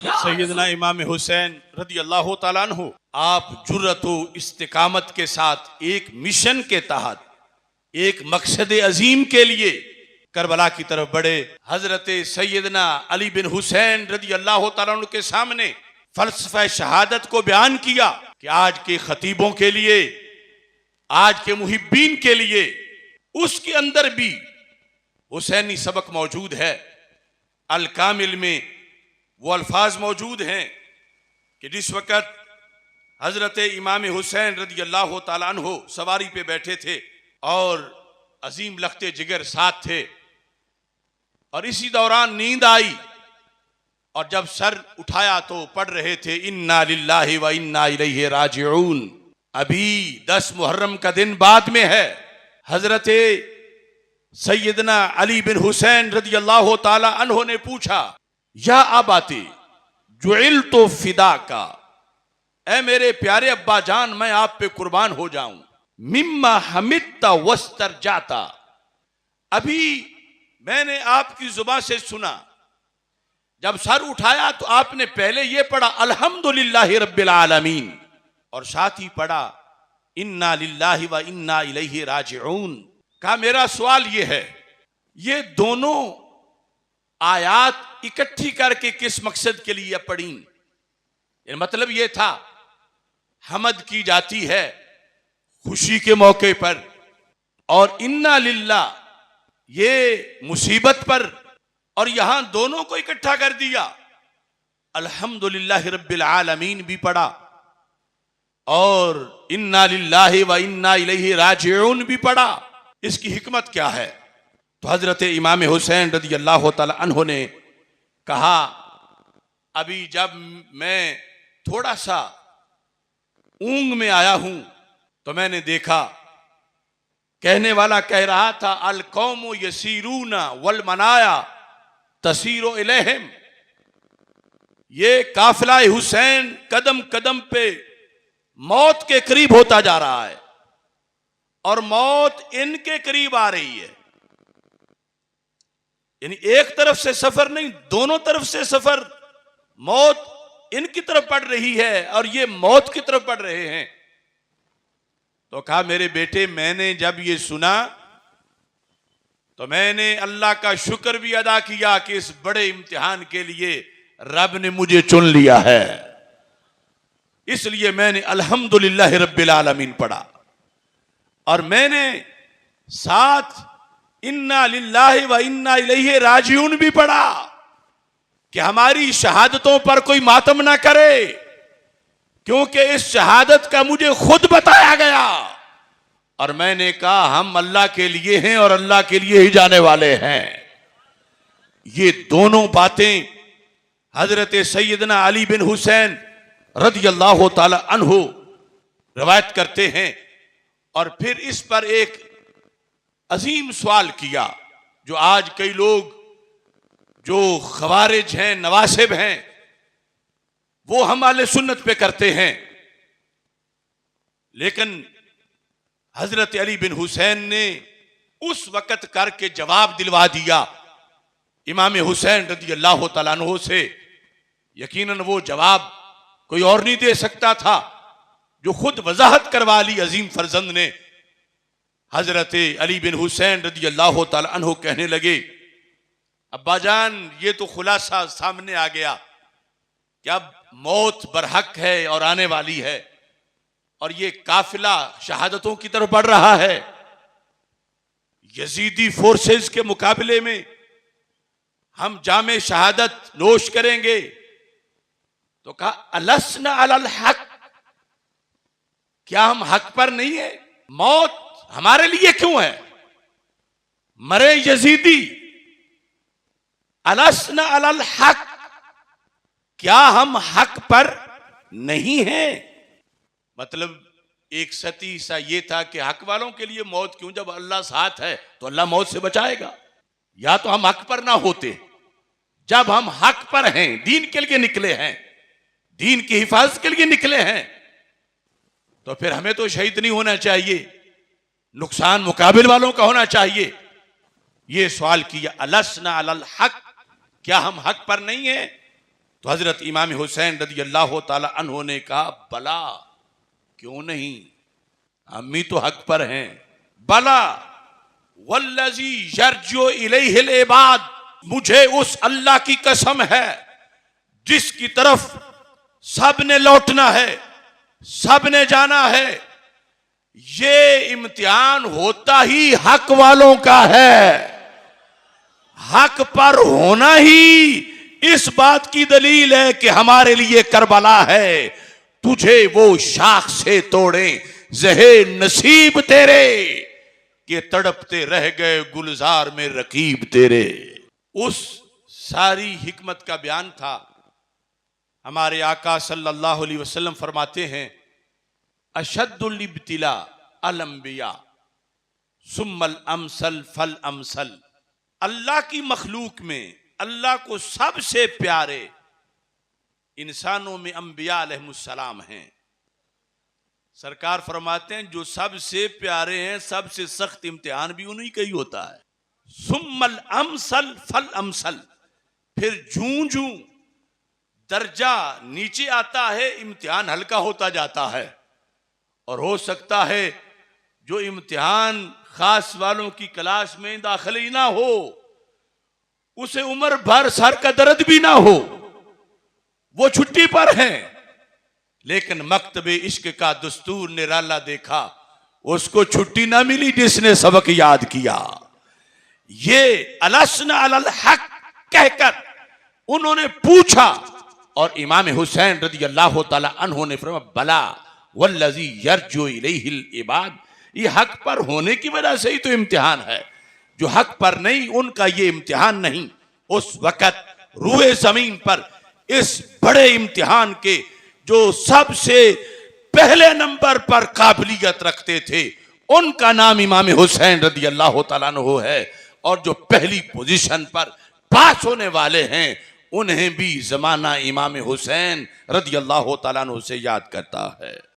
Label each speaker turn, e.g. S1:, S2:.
S1: सैयदना इमाम हुसैन रदी अल्लाह ताला अन्हु आप जुर्रत व इस्तिकामत के साथ एक मिशन के तहत एक मकसद अजीम के लिए करबला की तरफ बढ़े। हजरत सैयदना अली बिन हुसैन रदी अल्लाह ताला अन्हु के सामने फलसफा शहादत को बयान किया कि आज के खतीबों के लिए, आज के मुहिब्बीन के लिए उसके अंदर भी हुसैनी सबक मौजूद है। अल कामिल में वो अल्फाज मौजूद हैं कि जिस वक़्त हजरत इमाम हुसैन रदी अल्लाह ताला अन्हु सवारी पे बैठे थे और अजीम लख्ते जिगर साथ थे, और इसी दौरान नींद आई और जब सर उठाया तो पढ़ रहे थे इन्ना लिल्लाहि व इन्ना इलैहि राजिऊन। अभी 10 मुहर्रम का दिन बाद में है। हजरत सैयदना अली बिन हुसैन रदी अल्लाह ताला अन्हु ने पूछा, या अबाती जुइल तो फिदा का, ऐ मेरे प्यारे अब्बा जान मैं आप पे कुर्बान हो जाऊं। मिम्मा हमिदता वस्तर जाता, अभी मैंने आपकी जुबान से सुना, जब सर उठाया तो आपने पहले ये पढ़ा अल्हम्दुलिल्लाहि रब्बिल आलमीन और साथ ही पढ़ा इन्ना लिल्लाहि व इन्ना इलैहि राजिऊन। कहा मेरा सवाल ये है, ये दोनों आयात इकट्ठी करके किस मकसद के लिए पढ़ी? मतलब ये था हमद की जाती है खुशी के मौके पर, और इन्ना लिल्लाह ये मुसीबत पर, और यहां दोनों को इकट्ठा कर दिया। अल्हम्दुलिल्लाहि रब्बिल आलमीन भी पढ़ा और इन्ना लिल्लाहि व इन्ना इलैहि राजिऊन भी पढ़ा। इसकी हिकमत क्या है? तो हजरत इमाम हुसैन रदी अल्लाह ताला अन्हु ने कहा, अभी जब मैं थोड़ा सा ऊंग में आया हूं तो मैंने देखा, कहने वाला कह रहा था अल कौमु यसीरूना वल मनाया तसीरो इलैहिम, ये काफिला हुसैन कदम कदम पे मौत के करीब होता जा रहा है और मौत इनके करीब आ रही है। यानी एक तरफ से सफर नहीं, दोनों तरफ से सफर, मौत इनकी तरफ पड़ रही है और ये मौत की तरफ पड़ रहे हैं। तो कहा मेरे बेटे, मैंने जब ये सुना तो मैंने अल्लाह का शुक्र भी अदा किया कि इस बड़े इम्तिहान के लिए रब ने मुझे चुन लिया है, इसलिए मैंने अल्हम्दुलिल्लाह रब्बिल आलमीन पढ़ा और मैंने साथ इन्ना लिल्लाहि व इन्ना इलैहि राजिऊन भी पढ़ा कि हमारी शहादतों पर कोई मातम ना करे, क्योंकि इस शहादत का मुझे खुद बताया गया और मैंने कहा हम अल्लाह के लिए हैं और अल्लाह के लिए ही जाने वाले हैं। ये दोनों बातें हजरत सैयदना अली बिन हुसैन रदी अल्लाह ताला अन्हु रवायत करते हैं। और फिर इस पर एक अजीम सवाल किया जो आज कई लोग जो खवारिज हैं, नवासिब हैं, वो हम अहले सुन्नत पे करते हैं, लेकिन हजरत अली बिन हुसैन ने उस वक्त करके जवाब दिलवा दिया इमाम हुसैन रदी अल्लाह ताला अन्हु से। यकीनन वो जवाब कोई और नहीं दे सकता था, जो खुद वजाहत करवा ली अजीम फरजंद ने। हजरत अली बिन हुसैन रदी अल्लाह ताला अन्हु कहने लगे, अब्बा जान ये तो खुलासा सामने आ गया कि अब मौत बरहक है और आने वाली है और ये काफिला शहादतों की तरफ बढ़ रहा है। यजीदी फोर्सेस के मुकाबले में हम जामे शहादत नोश करेंगे। तो कहा अलस्ना अलल हक, क्या हम हक पर नहीं है? मौत हमारे लिए क्यों है? मरे यजीदी, अलस्ना अलल हक, क्या हम हक पर नहीं हैं? मतलब एक सती सा ये था कि हक वालों के लिए मौत क्यों, जब अल्लाह साथ है तो अल्लाह मौत से बचाएगा। या तो हम हक पर ना होते, जब हम हक पर हैं, दीन के लिए निकले हैं, दीन की हिफाजत के लिए निकले हैं, तो फिर हमें तो शहीद नहीं होना चाहिए, नुकसान मुकाबिल वालों का होना चाहिए। ये सवाल किया अलस्ना अलल हक, क्या हम हक पर नहीं हैं? तो हजरत इमाम हुसैन रदी अल्लाह ताला अन्हो ने कहा, बला, क्यों नहीं, अम्मी तो हक पर हैं। बला वल्लज़ी यरजू इलैहिल इबाद, मुझे उस अल्लाह की कसम है जिसकी तरफ सब ने लौटना है, सब ने जाना है। ये इम्तिहान होता ही हक वालों का है। हक पर होना ही इस बात की दलील है कि हमारे लिए करबला है। तुझे वो शाख से तोड़े जहे नसीब तेरे, कि तड़पते रह गए गुलजार में रकीब तेरे। उस सारी हिकमत का बयान था। हमारे आका सल्लल्लाहु अलैहि वसल्लम फरमाते हैं, अशद्दुल इब्तिला अल अंबिया सुम्मल अमसल फल अमसल। अल्लाह की मखलूक में अल्लाह को सबसे प्यारे इंसानों में अंबिया अलैहिमुस्सलाम हैं। सरकार फरमाते हैं, जो सबसे प्यारे हैं, सबसे सख्त इम्तिहान भी उन्हीं का ही होता है। सुम्मल अमसल फल अमसल, फिर जूं जूं दर्जा नीचे आता है, इम्तिहान हल्का होता जाता है। और हो सकता है जो इम्तिहान खास वालों की क्लास में दाखिल ही ना हो, उसे उम्र भर सर का दर्द भी ना हो, वो छुट्टी पर है, लेकिन मकतबे इश्क का दस्तूर निराला देखा, उसको छुट्टी ना मिली जिसने सबक याद किया। ये अलसना अलल हक कहकर उन्होंने पूछा, और इमाम हुसैन रदी अल्लाह ताला अन्हो ने फरमाया, बला वल्लज़ी यरजू इलैहिल इबाद, ये हक पर होने की वजह से ही तो इम्तिहान है। जो हक पर नहीं, उनका ये इम्तिहान नहीं। उस वक़्त रूए जमीन पर इस बड़े इम्तिहान के जो सबसे पहले नंबर पर काबिलियत रखते थे, उनका नाम इमाम हुसैन रदी अल्लाह ताला अन्हु है। और जो पहली पोजीशन पर पास होने वाले हैं, उन्हें भी जमाना इमाम हुसैन रदी अल्लाह ताला अन्हु से याद करता है।